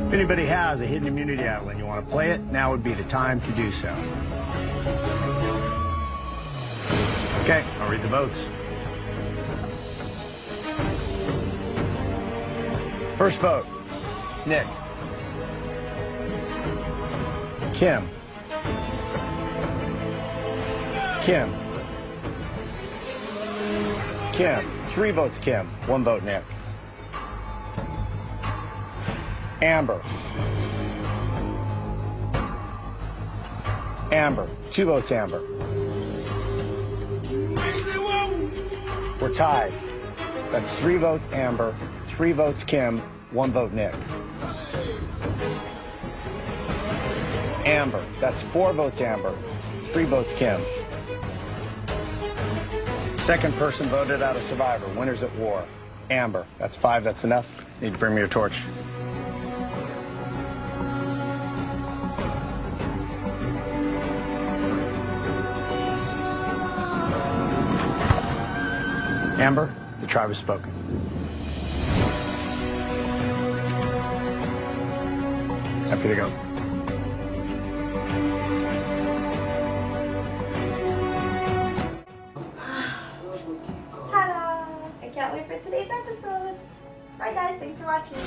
If anybody has a hidden immunity idol and you want to play it, now would be the time to do so. Okay, I'll read the votes. First vote, Nick. Kim. Kim. Kim. 3 votes Kim, 1 vote Nick. Amber. Amber. 2 votes Amber. We're tied. That's 3 votes Amber, 3 votes Kim, 1 vote Nick. Amber. That's 4 votes Amber, 3 votes Kim. Second person voted out of Survivor. Winners at war. Amber. That's 5. That's enough. Need to bring me your torch. Amber, the tribe has spoken. Happy to go. Ta-da! I can't wait for today's episode. Bye guys, thanks for watching.